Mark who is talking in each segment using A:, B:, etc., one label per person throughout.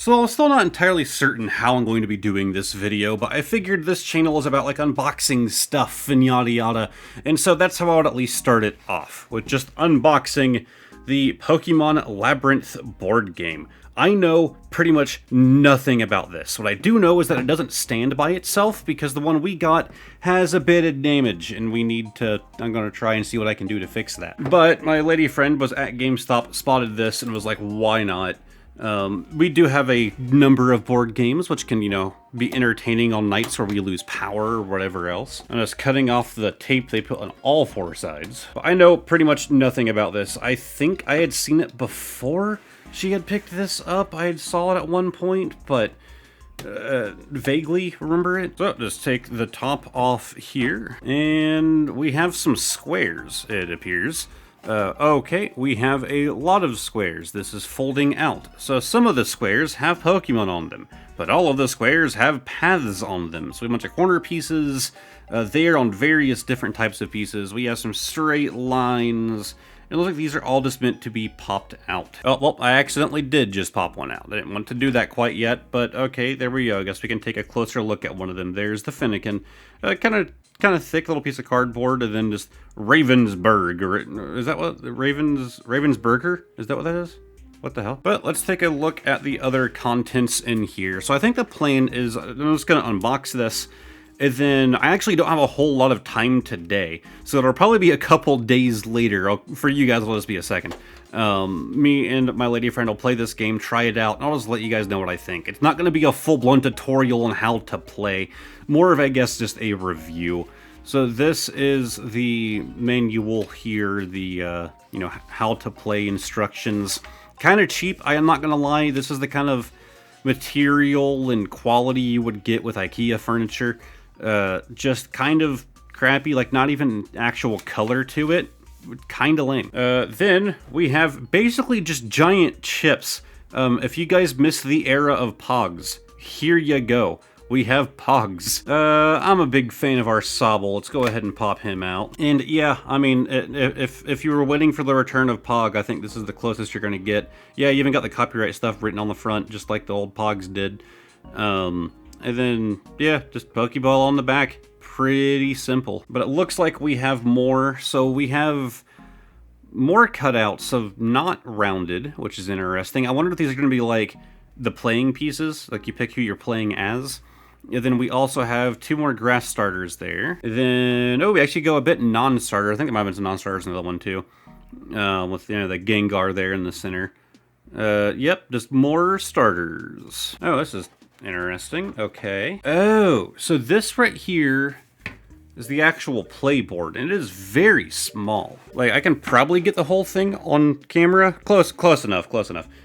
A: So I'm still not entirely certain how I'm going to be doing this video, but I figured this channel is about like unboxing stuff and yada yada, and so that's how I would at least start it off, with just unboxing the Pokemon Labyrinth board game. I know pretty much nothing about this. What I do know is that it doesn't stand by itself, because the one we got has a bit of damage, and I'm gonna try and see what I can do to fix that. But my lady friend was at GameStop, spotted this, and was like, why not? We do have a number of board games which can, be entertaining on nights where we lose power or whatever else. I'm just cutting off the tape they put on all four sides. But I know pretty much nothing about this. I think I had seen it before she had picked this up. I had saw it at one point, but vaguely remember it. So just take the top off here, and we have some squares, it appears. Okay, we have a lot of squares. This is folding out. So some of the squares have Pokemon on them, but all of the squares have paths on them. So we have a bunch of corner pieces there on various different types of pieces. We have some straight lines. It looks like these are all just meant to be popped out. Oh, well, I accidentally did just pop one out. I didn't want to do that quite yet, but okay, there we go. I guess we can take a closer look at one of them. There's the Finnegan. Kind of thick little piece of cardboard, and then just Ravensburg, or is that what Ravensburger? Is that what that is? What the hell? But let's take a look at the other contents in here. So I think the plan is, I'm just gonna unbox this, and then I actually don't have a whole lot of time today, so it'll probably be a couple days later. For you guys, it'll just be a second. Me and my lady friend will play this game, try it out, and I'll just let you guys know what I think. It's not going to be a full-blown tutorial on how to play, more of, I guess, just a review. So this is the manual here, the, how to play instructions. Kind of cheap, I am not going to lie. This is the kind of material and quality you would get with IKEA furniture. Just kind of crappy, like not even actual color to it. Kind of lame. Then we have basically just giant chips. If you guys missed the era of Pogs, here you go. We have Pogs. I'm a big fan of our Sobble. Let's go ahead and pop him out. And yeah, I mean, if you were waiting for the return of Pog, I think this is the closest you're going to get. Yeah, you even got the copyright stuff written on the front, just like the old Pogs did. And then, yeah, just Pokeball on the back. Pretty simple. But it looks like we have more. So we have more cutouts of not rounded, which is interesting. I wonder if these are going to be like the playing pieces, like you pick who you're playing as. And then we also have two more grass starters there. And then, we actually go a bit non-starter. I think there might have been some non-starters in the other one too. With, the Gengar there in the center. Yep, just more starters. Oh, this is interesting. Okay. Oh, so this right here is the actual playboard, and it is very small. Like, I can probably get the whole thing on camera. Close enough.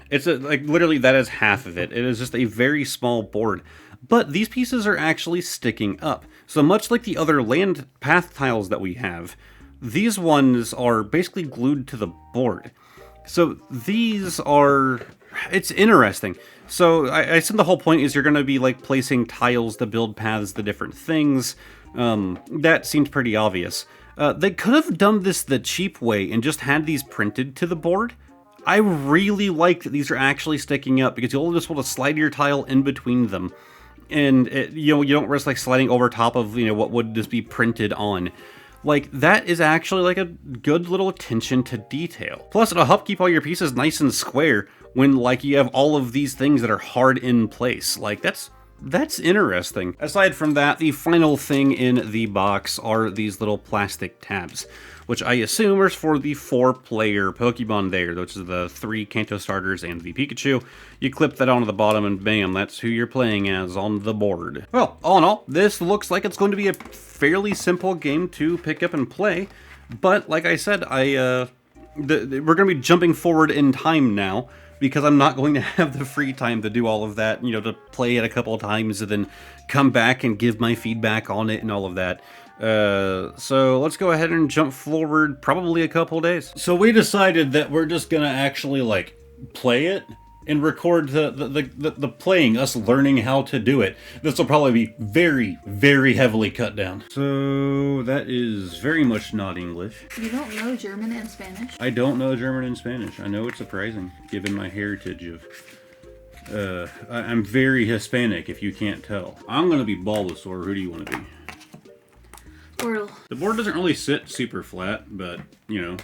A: It's like literally that is half of it. It is just a very small board. But these pieces are actually sticking up. So much like the other land path tiles that we have, these ones are basically glued to the board. So these are, it's interesting. So I said the whole point is you're going to be like placing tiles to build paths to different things. That seems pretty obvious. They could have done this the cheap way and just had these printed to the board. I really like that these are actually sticking up, because you'll just want to slide your tile in between them. And you don't risk like sliding over top of what would just be printed on. Like, that is actually like a good little attention to detail. Plus, it'll help keep all your pieces nice and square when like you have all of these things that are hard in place. Like, that's interesting. Aside from that, the final thing in the box are these little plastic tabs, which I assume are for the 4-player Pokemon there, which is the 3 Kanto starters and the Pikachu. You clip that onto the bottom and bam, that's who you're playing as on the board. Well, all in all, this looks like it's going to be a fairly simple game to pick up and play, but like I said, we're going to be jumping forward in time now, because I'm not going to have the free time to do all of that, to play it a couple of times and then come back and give my feedback on it and all of that. So let's go ahead and jump forward probably a couple days. So we decided that we're just gonna actually like play it and record the playing, us learning how to do it. This will probably be very, very heavily cut down. So that is very much not English.
B: You don't know German and Spanish?
A: I don't know German and Spanish. I know it's surprising, given my heritage of I'm very Hispanic, if you can't tell. I'm gonna be Bulbasaur. Who do you want to be?
B: Squirtle.
A: The board doesn't really sit super flat, but, you know.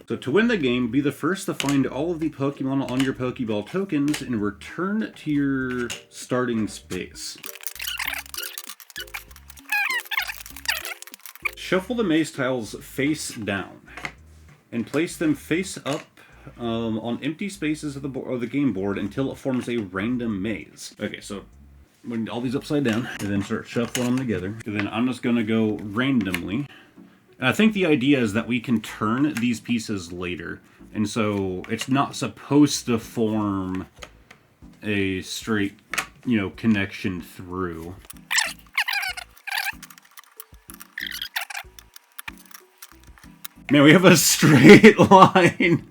A: So to win the game, be the first to find all of the Pokemon on your Pokeball tokens and return to your starting space. Shuffle the maze tiles face down and place them face up on empty spaces of the game board until it forms a random maze. Okay, so when all these upside down, and then start shuffling them together. And then I'm just gonna go randomly. And I think the idea is that we can turn these pieces later, and so it's not supposed to form a straight, you know, connection through. Man, we have a straight line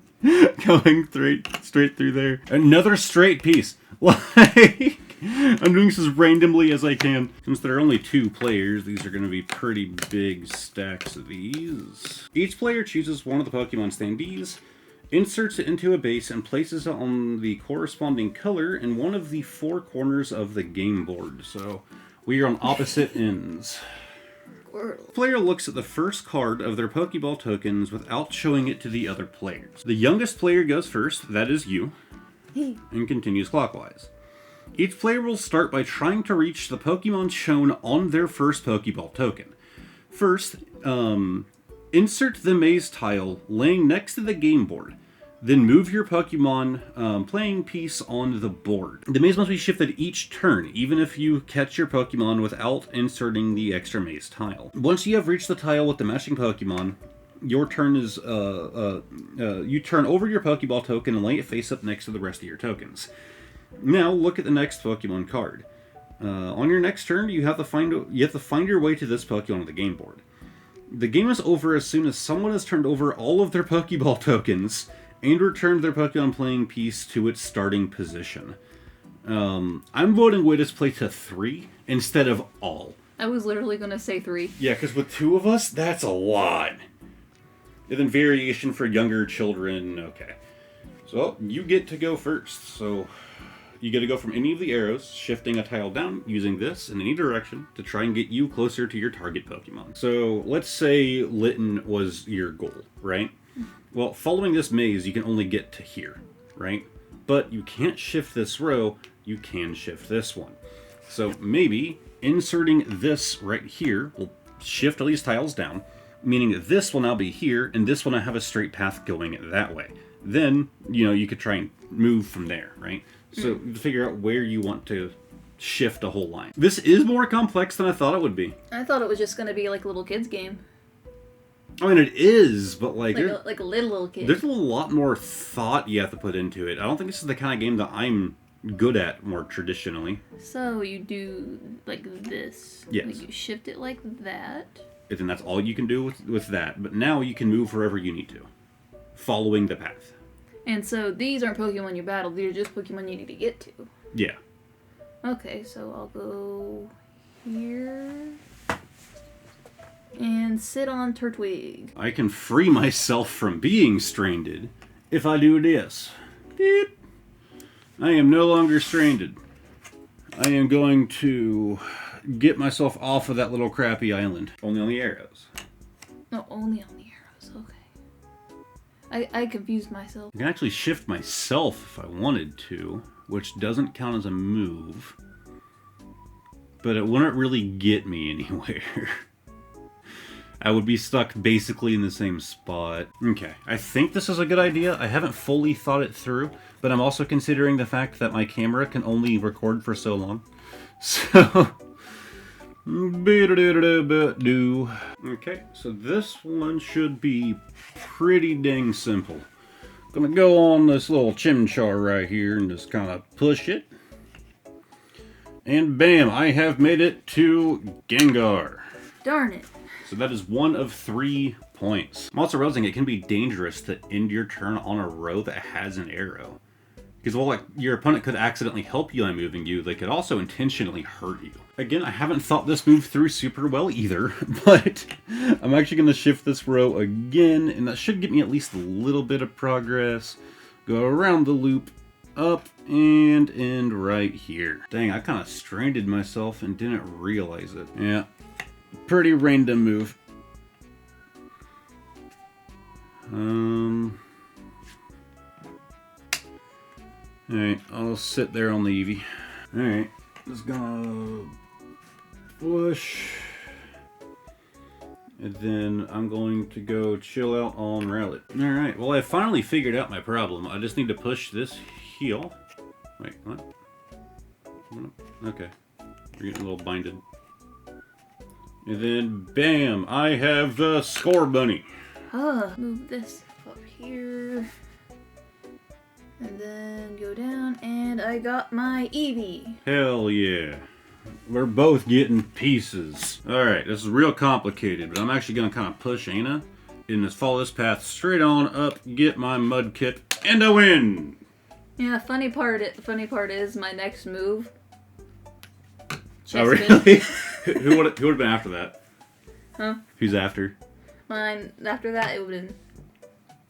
A: going straight through there. Another straight piece. Like, I'm doing this as randomly as I can. Since there are only 2 players, these are going to be pretty big stacks of these. Each player chooses one of the Pokemon standees, inserts it into a base, and places it on the corresponding color in one of the 4 corners of the game board. So we are on opposite ends. The player looks at the first card of their Pokeball tokens without showing it to the other players. The youngest player goes first, that is you, and continues clockwise. Each player will start by trying to reach the Pokemon shown on their first Pokeball token. First, insert the maze tile laying next to the game board. Then move your Pokemon playing piece on the board. The maze must be shifted each turn, even if you catch your Pokemon without inserting the extra maze tile. Once you have reached the tile with the matching Pokemon, your turn is, you turn over your Pokeball token and lay it face up next to the rest of your tokens. Now look at the next Pokemon card. On your next turn, you have to find your way to this Pokemon on the game board. The game is over as soon as someone has turned over all of their Pokeball tokens and returned their Pokemon playing piece to its starting position. I'm voting way to play to 3 instead of all.
B: I was literally going to say 3.
A: Yeah, because with 2 of us, that's a lot. And then variation for younger children, okay. So, you get to go first. So, you get to go from any of the arrows, shifting a tile down, using this in any direction to try and get you closer to your target Pokemon. So, let's say Litten was your goal, right? Well, following this maze, you can only get to here, right? But you can't shift this row, you can shift this one. So maybe inserting this right here will shift all these tiles down, meaning this will now be here, and this will now have a straight path going that way. Then, you know, you could try and move from there, right? So figure out where you want to shift a whole line. This is more complex than I thought it would be.
B: I thought it was just going to be like a little kid's game.
A: I mean, it is, but like
B: a little kid.
A: There's a lot more thought you have to put into it. I don't think this is the kind of game that I'm good at more traditionally.
B: So you do like this.
A: Yes.
B: Like you shift it like that.
A: And then that's all you can do with that. But now you can move wherever you need to, following the path.
B: And so these aren't Pokemon you battle. These are just Pokemon you need to get to.
A: Yeah.
B: Okay, so I'll go here. And sit on Turtwig.
A: I can free myself from being stranded if I do this. Beep. I am no longer stranded. I am going to get myself off of that little crappy island. Only on the arrows.
B: No, only on the arrows. Okay. I confused myself.
A: I can actually shift myself if I wanted to, which doesn't count as a move. But it wouldn't really get me anywhere. I would be stuck basically in the same spot. Okay, I think this is a good idea. I haven't fully thought it through, but I'm also considering the fact that my camera can only record for so long. So, okay, so this one should be pretty dang simple. Gonna go on this little chimchar right here and just kind of push it. And bam, I have made it to Gengar.
B: Darn it.
A: So that is 1 of 3 points. I'm also realizing it can be dangerous to end your turn on a row that has an arrow. Because while your opponent could accidentally help you by moving you, they could also intentionally hurt you. Again, I haven't thought this move through super well either, but I'm actually going to shift this row again, and that should get me at least a little bit of progress. Go around the loop, up and end right here. Dang, I kind of stranded myself and didn't realize it. Yeah, pretty random move. Alright, I'll sit there on the Eevee. Alright, just gonna push. And then I'm going to go chill out on Rowlet. Alright, well I finally figured out my problem. I just need to push this heal. Wait, what? Okay. We're getting a little binded. And then, bam! I have the Score Bunny.
B: Move this up here. And then go down, and I got my Eevee.
A: Hell yeah. We're both getting pieces. Alright, this is real complicated, but I'm actually going to kind of push Ana and just follow this path straight on up, get my Mudkip, and I win!
B: Yeah, funny part is my next move.
A: Oh, really? Who would have been after that?
B: Huh?
A: Who's after?
B: Mine, after that, it would have been...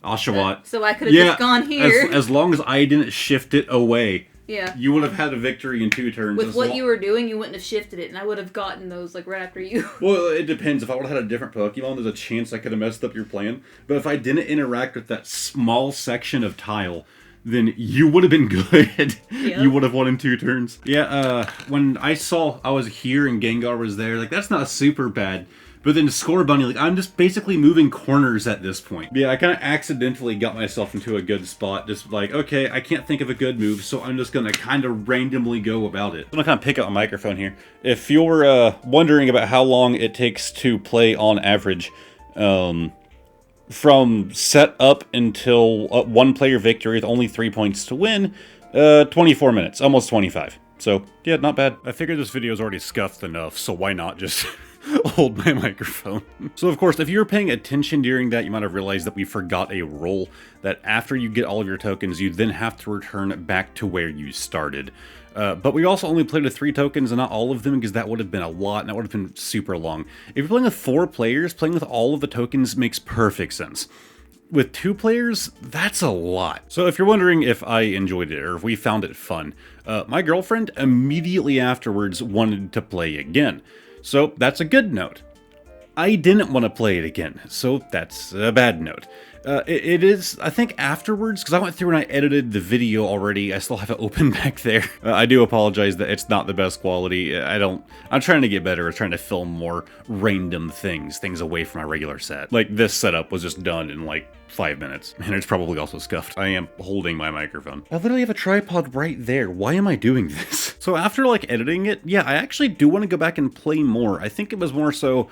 A: Oshawott.
B: So I could have just gone here.
A: As long as I didn't shift it away.
B: Yeah.
A: You would have had a victory in 2 turns.
B: With what you were doing, you wouldn't have shifted it, and I would have gotten those like right after you.
A: Well, it depends. If I would have had a different Pokemon, there's a chance I could have messed up your plan. But if I didn't interact with that small section of tile, then you would have been good. Yep. You would have won in 2 turns. Yeah, when I saw I was here and Gengar was there, like, that's not super bad. But then Score Bunny, like, I'm just basically moving corners at this point. Yeah, I kind of accidentally got myself into a good spot. Just like, okay, I can't think of a good move, so I'm just going to kind of randomly go about it. I'm going to kind of pick up my microphone here. If you're wondering about how long it takes to play on average, from set up until 1-player victory with only 3 points to win, 24 minutes, almost 25. So, yeah, not bad. I figured this video is already scuffed enough, so why not just hold my microphone? So, of course, if you were paying attention during that, you might have realized that we forgot a rule, that after you get all of your tokens, you then have to return back to where you started. But we also only played with 3 tokens and not all of them, because that would have been a lot and that would have been super long. If you're playing with 4 players, playing with all of the tokens makes perfect sense. With 2 players, that's a lot. So if you're wondering if I enjoyed it or if we found it fun, my girlfriend immediately afterwards wanted to play again. So that's a good note. I didn't want to play it again, so that's a bad note. It is, I think, afterwards, because I went through and I edited the video already. I still have it open back there. I do apologize that it's not the best quality. I'm trying to get better at trying to film more random things away from my regular set. Like, this setup was just done in, like, 5 minutes, and it's probably also scuffed. I am holding my microphone. I literally have a tripod right there. Why am I doing this? So after, like, editing it, yeah, I actually do want to go back and play more. I think it was more so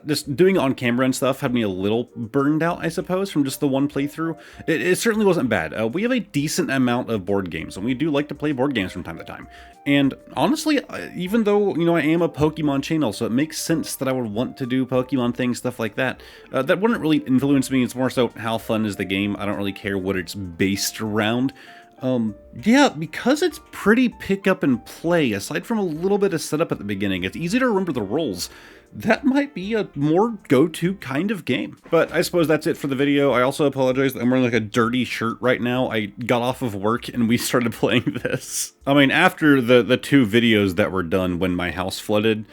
A: just doing it on camera and stuff had me a little burned out, I suppose, from just the one playthrough. It certainly wasn't bad. We have a decent amount of board games, and we do like to play board games from time to time. And honestly, even though, you know, I am a Pokemon channel, so it makes sense that I would want to do Pokemon things, stuff like that. That wouldn't really influence me. It's more so how fun is the game. I don't really care what it's based around. Yeah, because it's pretty pick up and play, aside from a little bit of setup at the beginning, it's easy to remember the rules. That might be a more go-to kind of game. But I suppose that's it for the video. I also apologize that I'm wearing like a dirty shirt right now. I got off of work and we started playing this. I mean, after the 2 videos that were done when my house flooded,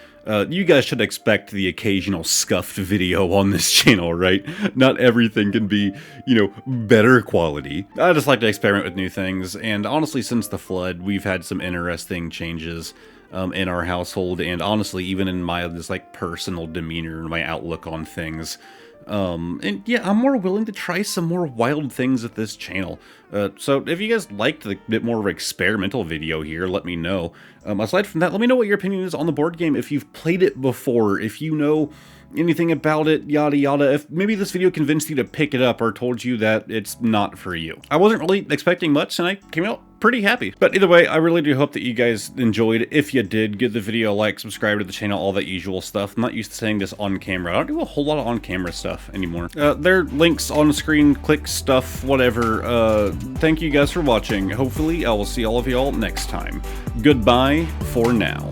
A: you guys should expect the occasional scuffed video on this channel, right? Not everything can be, you know, better quality. I just like to experiment with new things, and honestly, since the flood, we've had some interesting changes in our household, and honestly, even in my just like personal demeanor and my outlook on things. And yeah, I'm more willing to try some more wild things at this channel. So if you guys liked a bit more of an experimental video here, let me know. Aside from that, let me know what your opinion is on the board game, if you've played it before, if you know anything about it, yada yada, if maybe this video convinced you to pick it up or told you that it's not for you. I wasn't really expecting much, and I came out pretty happy. But either way, I really do hope that you guys enjoyed. If you did, give the video a like, subscribe to the channel, all that usual stuff. I'm not used to saying this on camera. I don't do a whole lot of on-camera stuff anymore. There are links on screen, click stuff, whatever. Thank you guys for watching. Hopefully, I will see all of y'all next time. Goodbye for now.